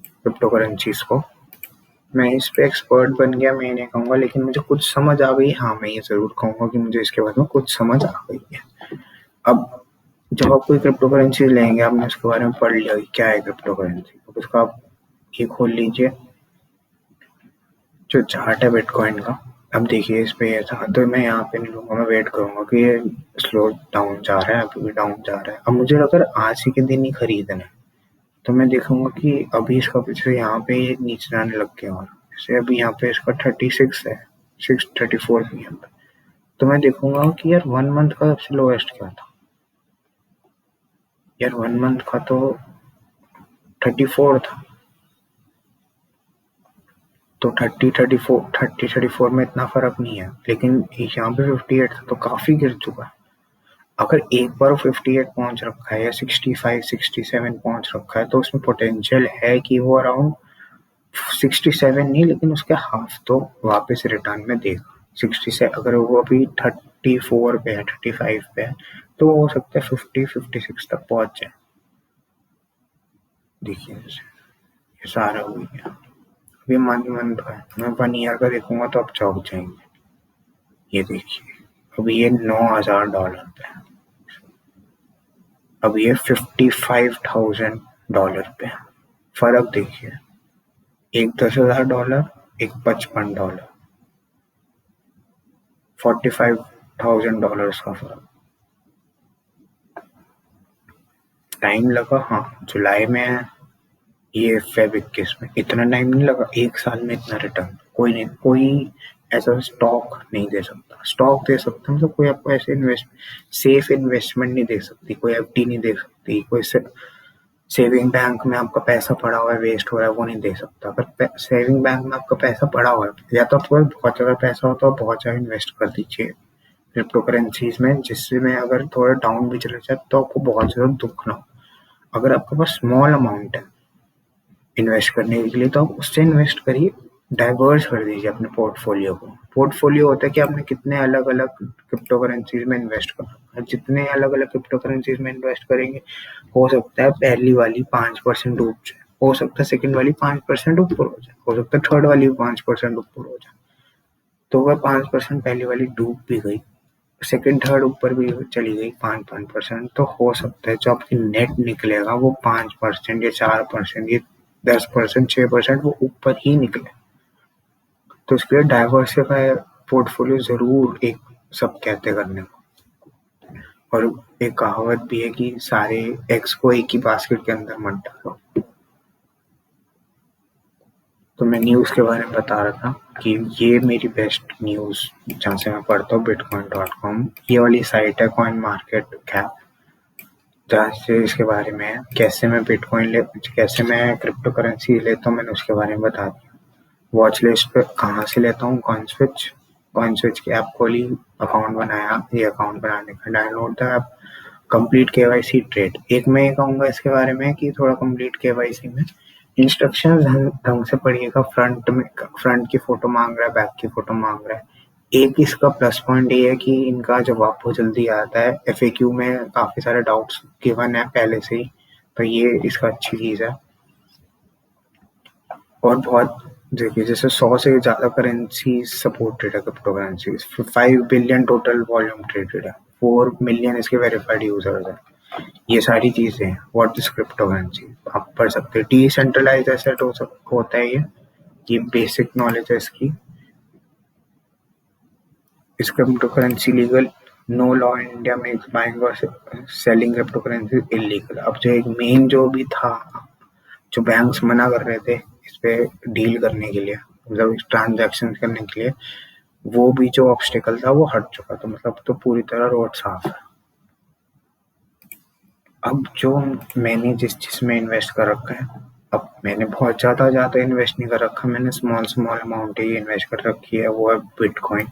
क्रिप्टो करेंसीज को। मैं इस पे एक्सपर्ट बन गया मैं नहीं कहूँगा, लेकिन मुझे कुछ समझ आ गई। हाँ, मैं ये ज़रूर कहूँगा कि मुझे इसके बारे में कुछ समझ आ गई है। अब जब आप कोई क्रिप्टो करेंसी लेंगे, आपने उसके बारे में पढ़ लिया कि क्या है क्रिप्टो करेंसी, तो उसका आप ये खोल लीजिए जो चार्ट है बिटकॉइन का। अब देखिए इस पे था, तो मैं यहाँ पे नहीं लूँगा, मैं वेट करूँगा कि ये स्लो डाउन जा रहा है, अभी भी डाउन जा रहा है। अब मुझे अगर आज ही के दिन ही खरीदना है, तो मैं देखूंगा कि अभी इसका पीछे यहाँ पे ये नीचे जाने लग गया, और जैसे अभी यहाँ पे इसका 36 है, 6:34 PM पे, तो मैं देखूंगा कि यार 1 मंथ का सबसे लोएस्ट क्या था। यार 1 मंथ का तो 34 था, तो 34 में इतना फर्क नहीं है, लेकिन यहाँ पे 58 था, तो काफी गिर चुका है। अगर एक बार 58 पहुंच रखा है या 65, 67 पहुंच रखा है, तो उसमें पोटेंशियल है कि वो अराउंड 67 नहीं, लेकिन उसके हाफ तो वापस रिटर्न में देगा। 67, अगर वो अभी 34 पे है, 35 पे है, तो हो सकता है 50-56 तक पहुंच जाए। देखिए ये सारा हो गया। अभी मंथ है, मैं 1 ईयर का देखूंगा तो अब चौक जाएंगे। ये देखिए अभी ये $9,000 पे है, अब ये $55,000 पे है। फर्क देखिए, एक $10,000, एक $55, $45,000 का फर्क। टाइम लगा, हाँ, जुलाई में है, ये फेब 21 में, इतना टाइम नहीं लगा। 1 साल में इतना रिटर्न कोई नहीं, कोई ऐसा स्टॉक नहीं दे सकता। स्टॉक दे सकता मतलब कोई आपको ऐसे सेफ इन्वेस्टमेंट नहीं दे सकती, कोई एफडी नहीं दे सकती, कोई सेविंग बैंक में आपका पैसा पड़ा हुआ है वेस्ट हो रहा है, वो नहीं दे सकता। अगर सेविंग बैंक में आपका पैसा पड़ा हुआ है, या तो आपके पास बहुत ज़्यादा पैसा हो तो आप बहुत ज़्यादा इन्वेस्ट कर दीजिए क्रिप्टो करेंसीज में, जिससे में अगर थोड़ा डाउन भी चले जाए तो आपको बहुत ज़्यादा दुख ना हो। अगर आपके पास स्मॉल अमाउंट है इन्वेस्ट करने के लिए, तो आप उससे इन्वेस्ट करिए, डाइवर्स कर दीजिए अपने पोर्टफोलियो को। पोर्टफोलियो होता है कि आपने कितने अलग अलग क्रिप्टो करेंसीज में इन्वेस्ट करना है। जितने अलग अलग क्रिप्टो करेंसीज में इन्वेस्ट करेंगे, हो सकता है पहली वाली 5% डूब जाए, हो सकता है सेकंड वाली 5% ऊपर हो जाए, हो सकता है थर्ड वाली 5% ऊपर हो जाए। तो अगर 5% पहली वाली डूब भी गई, सेकंड थर्ड ऊपर भी चली गई 5% तो हो सकता है जो आपकी नेट निकलेगा वो 5% या 4% या 10% 6% वो ऊपर ही निकले। तो इसके लिए डाइवर्सिफाई पोर्टफोलियो जरूर एक सब कहते करने को। और एक कहावत भी है कि सारे एग्स को एक ही बास्केट के अंदर मत डालो। तो मैं न्यूज़ के बारे में बता रहा था कि ये मेरी बेस्ट न्यूज़ जहाँ से मैं पढ़ता हूँ bitcoin.com। ये वाली साइट है कॉइन मार्केट कैप, जहाँ से इसके बारे में कैसे मैं कैसे मैं क्रिप्टो करेंसी लेता हूँ मैंने उसके बारे में बता दिया। वॉच लिस्ट पे कहाँ से लेता हूँ, कॉइनस्विच की ऐप खोली, अकाउंट बनाया। ये अकाउंट बनाने का डाउनलोड था ऐप, कंप्लीट केवाईसी ट्रेड। एक मैं ये कहूँगा इसके बारे में कि थोड़ा कंप्लीट केवाईसी में इंस्ट्रक्शंस ढंग से पढ़िएगा। फ्रंट की फोटो मांग रहा है, बैक की फोटो मांग रहा है। एक इसका प्लस पॉइंट ये है कि इनका जवाब बहुत जल्दी आता है। एफएक्यू में काफी सारे डाउट्स गिवन है पहले से ही, तो ये इसका अच्छी चीज है। और बहुत देखिए जैसे 100 से ज्यादा करेंसी सपोर्टेड है crypto currency. 5 billion total volume traded है, 4 मिलियन इसके वेरीफाइड यूजर्स है। ये सारी चीजें हैं। व्हाट इज क्रिप्टो करेंसी आप पढ़ सकते हैं। डिसेंट्रलाइज एसेट होता है ये बेसिक नॉलेज है इसकी। Is cryptocurrency legal, no law in India makes buying और सेलिंग क्रिप्टो करेंसी इलीगल। अब जो एक मेन जो भी था, जो बैंक्स मना कर रहे थे इस पे डील करने के लिए, मतलब ट्रांजैक्शन करने के लिए, वो भी जो ऑब्स्टिकल था वो हट चुका। तो मतलब तो पूरी तरह रोड साफ है। अब जो मैंने जिस चीज में इन्वेस्ट कर रखा है, अब मैंने बहुत ज्यादा इन्वेस्ट नहीं कर रखा, मैंने स्मॉल अमाउंट ही इन्वेस्ट कर रखी है। वो है बिटकॉइन,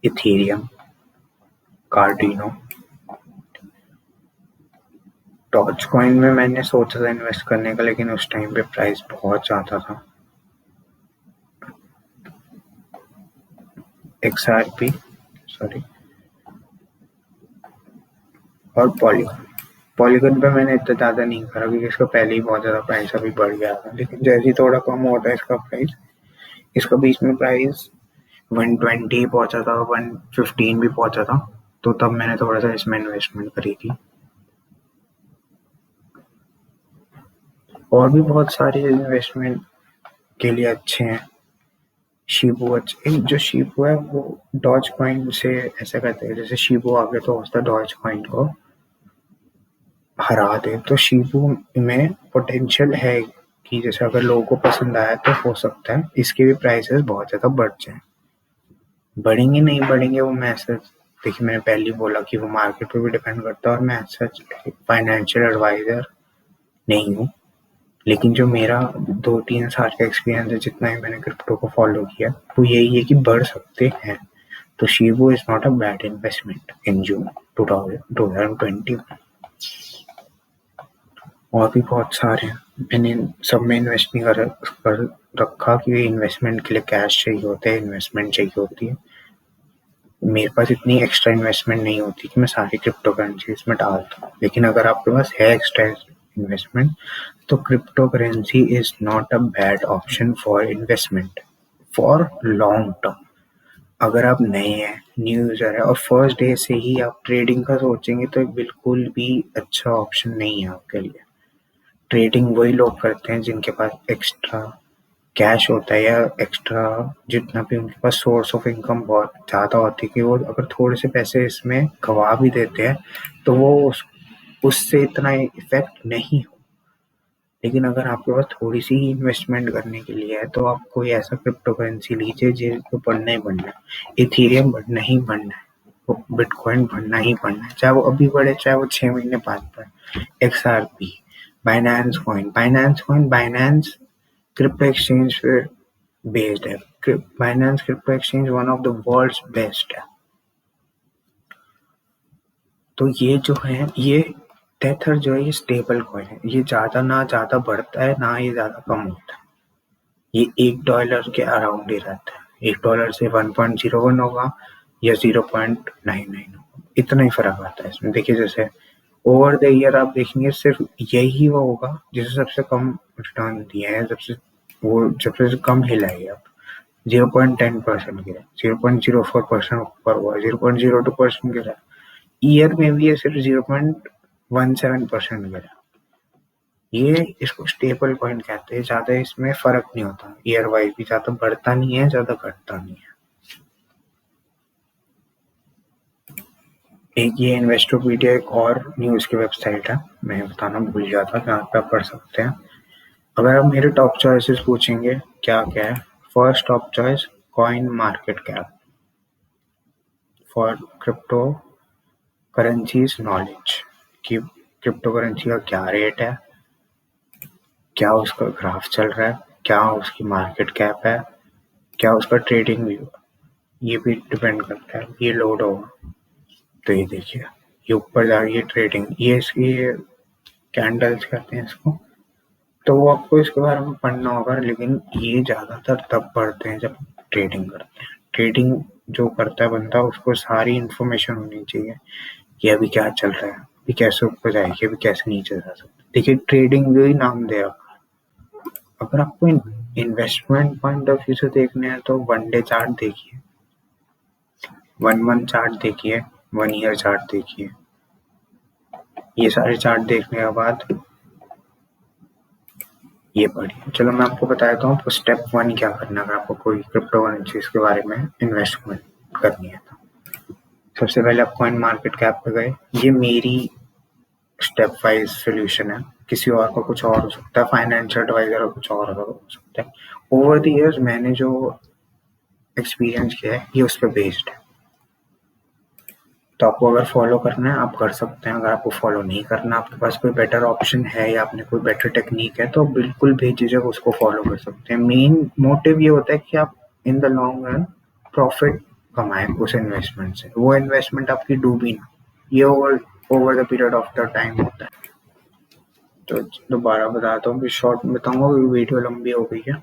इथेरियम, कार्डिनो, डॉज कॉइन में मैंने सोचा था इन्वेस्ट करने का, लेकिन उस टाइम पे प्राइस बहुत ज्यादा था। XRP, सॉरी, और पॉलीगन पे मैंने इतना ज्यादा नहीं करा क्योंकि इसका पहले ही बहुत ज्यादा प्राइस अभी बढ़ गया था। लेकिन जैसे ही थोड़ा कम होता है इसका प्राइस, इसका बीच में प्राइस 120 पहुंचा था, 115 भी पहुंचा था, तो तब मैंने थोड़ा सा इसमें इन्वेस्टमेंट करी थी। और भी बहुत सारे इन्वेस्टमेंट के लिए अच्छे हैं। शीबू जो शीबू है वो डॉज कॉइन से ऐसा करते हैं, जैसे शीबू आगे तो होता है डॉज कॉइन को हरा दे। तो शीबू में पोटेंशियल है कि जैसे अगर लोगों को पसंद आया तो हो सकता है इसके भी प्राइसेस बहुत ज्यादा बढ़ जाए। बढ़ेंगे नहीं बढ़ेंगे वो मैं ऐसा, देखिए मैंने पहले ही बोला कि वो मार्केट पे भी डिपेंड करता है, और मैं ऐसा फाइनेंशियल एडवाइजर नहीं हूँ। लेकिन जो मेरा 2-3 साल का एक्सपीरियंस है, जितना ही मैंने क्रिप्टो को फॉलो किया, वो यही है कि बढ़ सकते हैं। तो Shiba is not a bad investment in June 2020। और भी बहुत सारे हैं, मैंने सब में इन्वेस्ट नहीं कर रखा क्योंकि इन्वेस्टमेंट के लिए कैश चाहिए होता है, इन्वेस्टमेंट चाहिए होती है। मेरे पास इतनी एक्स्ट्रा इन्वेस्टमेंट नहीं होती कि मैं सारी क्रिप्टो करेंसीज में डालता हूँ। लेकिन अगर आपके पास है एक्स्ट्रा इन्वेस्टमेंट, तो crypto currency is not a bad option for investment for long term. अगर आप नए हैं, न्यू यूजर है और फर्स्ट डे से ही आप ट्रेडिंग का सोचेंगे तो बिल्कुल भी अच्छा ऑप्शन नहीं है आपके लिए। ट्रेडिंग वही लोग करते हैं जिनके पास एक्स्ट्रा कैश होता है, या एक्स्ट्रा जितना भी उनके पास सोर्स ऑफ इनकम बहुत ज़्यादा होती है कि वो अगर थोड़े से पैसे इसमें गवा भी देते हैं तो वो उससे इतना इफेक्ट नहीं हो। लेकिन अगर आपके पास थोड़ी सी ही इन्वेस्टमेंट करने के लिए है तो आप कोई ऐसा क्रिप्टो करेंसी लीजिए जिसको बढ़ना ही बढ़ना है। इथेरियम बढ़ना ही बढ़ना है, बिटकॉइन बढ़ना ही बढ़ना है, चाहे वो अभी बढ़े चाहे वो 6 महीने बाद बढ़े। XRP, बाइनेंस क्रिप्टो एक्सचेंज पे बेस्ड है। Binance crypto exchange one of the world's best है। तो ये जो है, ये टेथर जो है ये स्टेबल कॉइन है। ये ना ज्यादा बढ़ता है ना ये ज्यादा कम होता है। ये $1 के अराउंड ही रहता है। $1 से 1.01 होगा या 0.99 होगा, इतना ही फर्क आता है इसमें। देखिए जैसे ओवर द ईयर आप देखेंगे सिर्फ यही वो होगा जिसे सबसे कम रिटर्न दिया है, सबसे कम हिला है। अब 0.10% गिरा, 0.04% ऊपर हुआ, 0.02% गिरा। ईयर में भी ये सिर्फ 0.17% गिरा। ये इसको स्टेबल कॉइन कहते हैं, ज्यादा इसमें फर्क नहीं होता ईयर वाइज भी, ज्यादा बढ़ता नहीं है ज्यादा घटता नहीं है। एक ये इन्वेस्टोपीडिया एक और न्यूज की वेबसाइट है, मैं बताना भूल गया था, जहाँ पे आप पढ़ सकते हैं। अगर आप मेरे टॉप चॉइसेस पूछेंगे क्या क्या है, first top choice coin market cap for crypto currencies knowledge, कि क्रिप्टो करेंसी का क्या रेट है, क्या उसका ग्राफ चल रहा है, क्या उसकी मार्केट कैप है, क्या उसका ट्रेडिंग व्यू है, ये भी डिपेंड करता है। ये लोड होगा तो ये देखिए, ये ऊपर जा रही है ट्रेडिंग, ये इसकी कैंडल्स कहते हैं इसको, तो वो आपको इसके बारे में पढ़ना होगा। लेकिन ये ज्यादातर तब पढ़ते हैं जब ट्रेडिंग करते हैं। ट्रेडिंग जो करता है बंदा, उसको सारी इंफॉर्मेशन होनी चाहिए कि अभी क्या चल रहा है, अभी कैसे ऊपर जाएगी, अभी कैसे नीचे जा सकते। देखिए ट्रेडिंग व्यू ही नाम दे रखा। अगर आपको इन्वेस्टमेंट पॉइंट ऑफ व्यू से देखने हैं तो 1 डे चार्ट देखिए, 1 मंथ चार्ट देखिए, 1 ईयर चार्ट देखिए। ये सारे चार्ट देखने के बाद ये पढ़िए। चलो मैं आपको बता देता हूँ स्टेप 1 क्या करना है अगर आपको कोई क्रिप्टो करेंसीज के बारे में इन्वेस्टमेंट करनी है। तो सबसे पहले आप कॉइन मार्केट कैप पे गए, ये मेरी स्टेप वाइज सोल्यूशन है, किसी और का कुछ और हो सकता है, फाइनेंशियल एडवाइजर का कुछ और हो सकता है। ओवर द इयर्स मैंने जो एक्सपीरियंस किया है ये उस पर बेस्ड है। तो आपको अगर फॉलो करना है आप कर सकते हैं, अगर आपको फॉलो नहीं करना, आपके पास कोई बेटर ऑप्शन है या आपने कोई बेटर टेक्निक है, तो बिल्कुल बेझिझक उसको फॉलो कर सकते हैं। मेन मोटिव ये होता है कि आप in the long run profit कमाएं उस इन्वेस्टमेंट से, वो इन्वेस्टमेंट आपकी डूबी ना, ये over the period of the time होता है। तो दोबारा बताता हूँ, शॉर्ट में बताऊंगा, वीडियो लंबी हो गई है।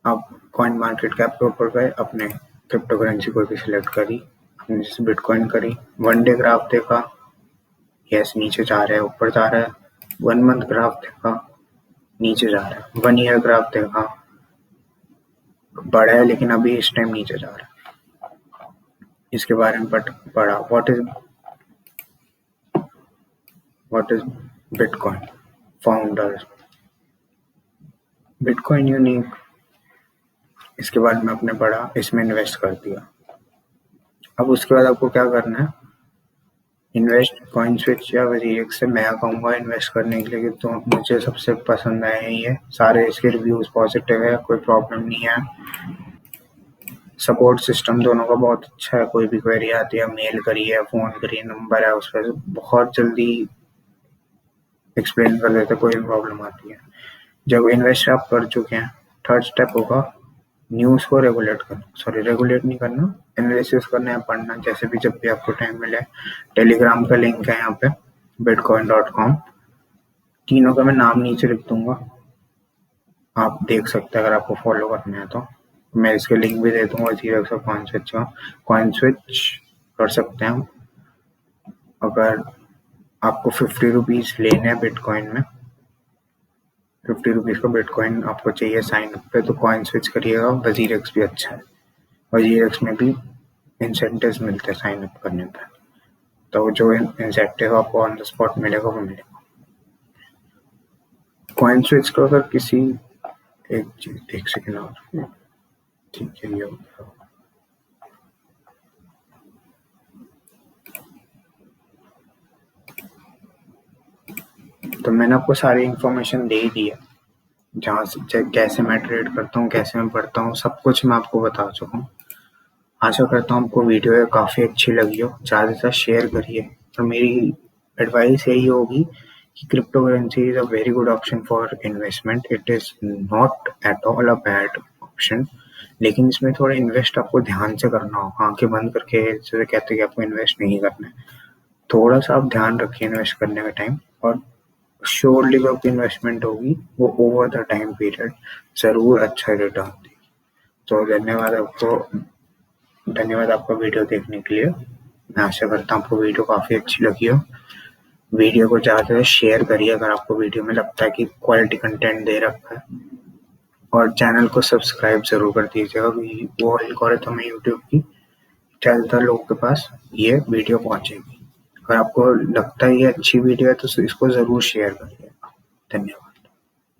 आप कॉइन मार्केट कैप के ऊपर गए, अपने क्रिप्टो करेंसी कोई भी सिलेक्ट करी, आपने जैसे बिटकॉइन करी, 1 डे ग्राफ देखा, यस नीचे जा रहा है ऊपर जा रहा है, 1 मंथ ग्राफ देखा नीचे जा रहा है, 1 ईयर ग्राफ देखा बढ़ा है लेकिन अभी इस टाइम नीचे जा रहा है। इसके बारे में पढ़ा, what is bitcoin, founders, bitcoin unique, इसके बारे में आपने पढ़ा, इसमें इन्वेस्ट कर दिया। अब उसके बाद आपको क्या करना है, इन्वेस्ट कॉइन स्विच या वजीरेक्स से मैं कहूँगा इन्वेस्ट करने के लिए, तो मुझे सबसे पसंद आए ये सारे, इसके रिव्यूज पॉजिटिव है, कोई प्रॉब्लम नहीं है, सपोर्ट सिस्टम दोनों का बहुत अच्छा है, कोई भी क्वेरी आती है मेल करिए, फोन करिए, नंबर है उस पर, बहुत जल्दी एक्सप्लेन कर देते, कोई भी प्रॉब्लम आती है। जब इन्वेस्ट आप कर चुके हैं, थर्ड स्टेप होगा न्यूज़ को रेगुलेट नहीं करना, एनालिसिस करना है, पढ़ना, जैसे भी जब भी आपको टाइम मिले। टेलीग्राम का लिंक है यहाँ पे bitcoin.com, तीनों का मैं नाम नीचे लिख दूंगा, आप देख सकते हैं अगर आपको फॉलो करना है तो। मैं इसके लिंक भी दे दूंगा, कॉइन स्विच कर सकते हैं हम। अगर आपको 50 रुपीज लेने हैं बिटकॉइन में, 50 रुपीज का बिटकॉइन आपको चाहिए साइन अप पे, तो कॉइन स्विच करिएगा। वजीरेक्स भी अच्छा है, वजीरेक्स में भी इंसेंटिव्स मिलते हैं साइन अप करने पे, तो जो इंसेंटिव आपको ऑन द स्पॉट मिलेगा वो मिलेगा। कॉइन स्विच को अगर किसी एक सेकेंड और, ठीक है ये हो गया। तो मैंने आपको सारी इंफॉर्मेशन दे ही दी है, जहाँ से कैसे मैं ट्रेड करता हूँ, कैसे मैं पढ़ता हूँ, सब कुछ मैं आपको बता चुका हूँ। आशा करता हूँ आपको वीडियो काफ़ी अच्छी लगी हो, ज़्यादा से ज़्यादा शेयर करिए। और मेरी एडवाइस यही होगी कि crypto currency is a very good option for investment, it is not at all a bad option, लेकिन इसमें थोड़ा इन्वेस्ट आपको ध्यान से करना होगा, आंखें बंद करके जैसे कहते हैं कि आपको इन्वेस्ट नहीं करना है। थोड़ा सा आप ध्यान रखिए इन्वेस्ट करने का टाइम, और श्योरली जो आपकी इन्वेस्टमेंट होगी वो ओवर द टाइम पीरियड ज़रूर अच्छा रिटर्न देगी। तो धन्यवाद आपका वीडियो देखने के लिए। मैं आशा करता हूँ आपको वीडियो काफ़ी अच्छी लगी हो। वीडियो को ज़्यादा से शेयर करिए अगर आपको वीडियो में लगता है कि क्वालिटी कंटेंट दे रखा है। और चैनल को सब्सक्राइब ज़रूर कर दीजिएगा, वो एल्गोरिथम है यूट्यूब की, ज़्यादातर लोगों के पास ये वीडियो पहुँचेगी। अगर आपको लगता है ये अच्छी वीडियो है तो इसको ज़रूर शेयर करिएगा। धन्यवाद।